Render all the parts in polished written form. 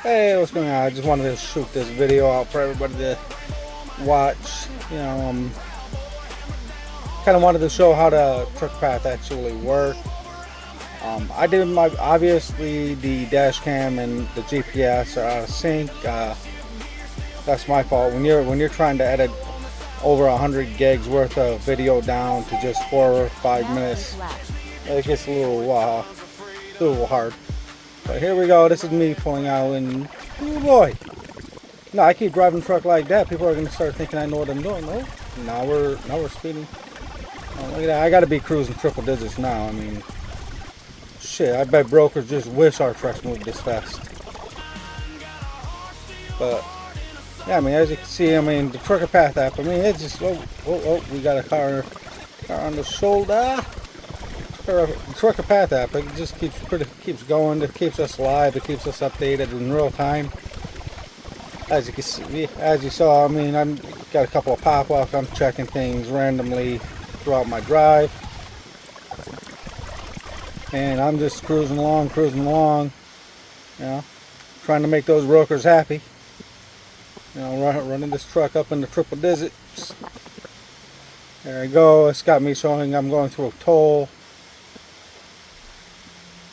Hey, what's going on? I just wanted to shoot this video out for everybody to watch. You know, kind of wanted to show how the truck path actually works. I did my, obviously the dash cam and the GPS are out of sync. That's my fault. When you're trying to edit over 100 gigs worth of video down to just 4 or 5 minutes, it gets a little hard. But here we go. This is me pulling out, and oh boy! No, I keep driving the truck like that. People are gonna start thinking I know what I'm doing. Oh, now we're speeding. Oh, look at that! I gotta be cruising triple digits now. I mean, shit! I bet brokers just wish our trucks moved this fast. But yeah, I mean, as you can see, I mean, the trucker path app. I mean, it's just oh, we got a car on the shoulder. The trucker path app, it just keeps going. It keeps us live. It keeps us updated in real time. As you can see, as you saw, I mean, I've got a couple of pop-ups. I'm checking things randomly throughout my drive, and I'm just cruising along, you know, trying to make those brokers happy. You know, running this truck up in the triple digits. There we go. It's got me showing I'm going through a toll.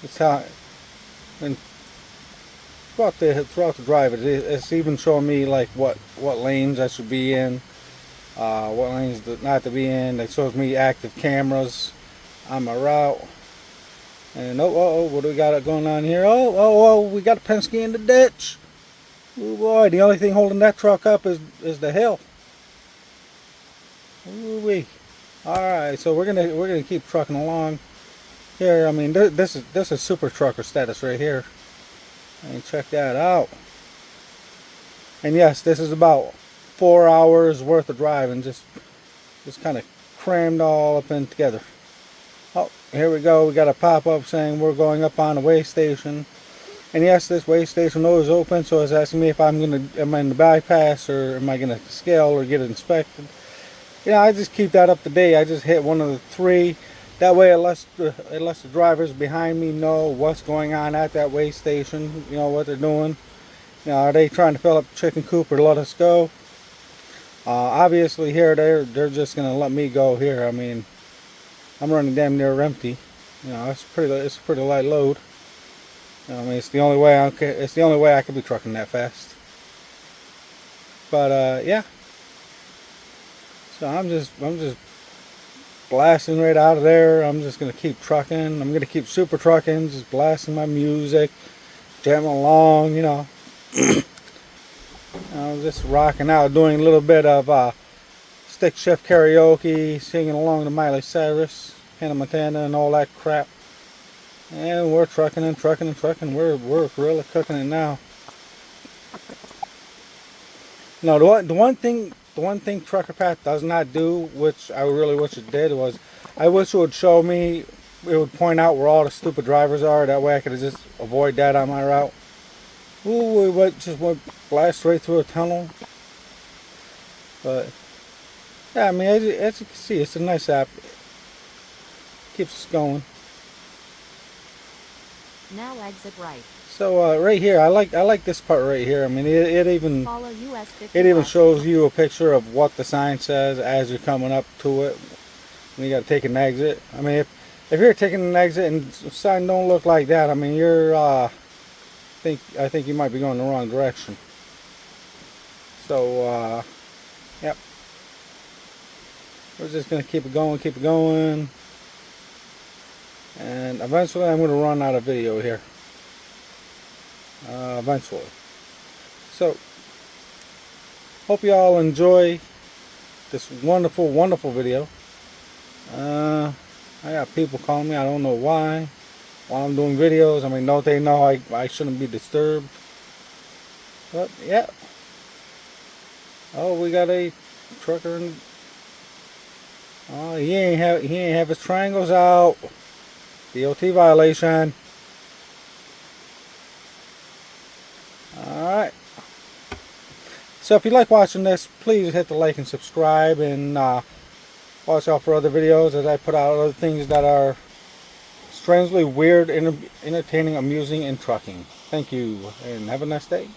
It's how, and throughout the drive, it's even showing me like what lanes I should be in, what lanes not to be in. It shows me active cameras on my route. And what do we got going on here? We got a Penske in the ditch. Oh boy, the only thing holding that truck up is the hill. Ooh wee. All right, so we're gonna keep trucking along. Here, I mean, this is super trucker status right here. I mean, check that out. And yes, this is about 4 hours worth of driving, just kind of crammed all up in together. Oh, here we go. We got a pop-up saying we're going up on a way station. And yes, this way station door is open, so it's asking me if am I in the bypass, or am I gonna scale or get it inspected. You know, I just keep that up to date. I just hit one of the 3. That way, it lets the drivers behind me know what's going on at that way station. You know what they're doing. You know, are they trying to fill up the chicken coop or let us go? Obviously, here they're just gonna let me go here. I mean, I'm running damn near empty. You know, it's a pretty light load. You know, I mean, it's the only way I could be trucking that fast. But yeah. So I'm just blasting right out of there. I'm just gonna keep trucking. I'm gonna keep super trucking, just blasting my music, jamming along, you know. I'm just rocking out, doing a little bit of stick shift karaoke, singing along to Miley Cyrus, Hannah Montana, and all that crap. And we're trucking and trucking and trucking. We're really cooking it now. No, the one thing Trucker Path does not do, which I really wish it did, was I wish it would show me, it would point out where all the stupid drivers are. That way I could just avoid that on my route. Ooh, we just went blast straight through a tunnel. But yeah, I mean, as you can see, it's a nice app. Keeps us going. Now exit right. So right here, I like this part right here. I mean, it even shows you a picture of what the sign says as you're coming up to it. And you got to take an exit. I mean, if you're taking an exit and the sign don't look like that, I mean, you're I think you might be going the wrong direction. So yep, we're just gonna keep it going, and eventually I'm gonna run out of video here. Eventually. So hope you all enjoy this wonderful video. I got people calling me, I don't know why, while I'm doing videos. I mean, don't they know I shouldn't be disturbed? But yeah. Oh, we got a trucker in. Oh, he ain't have his triangles out. DOT violation. Alright, so if you like watching this, please hit the like and subscribe, and watch out for other videos as I put out other things that are strangely weird, entertaining, amusing, and trucking. Thank you, and have a nice day.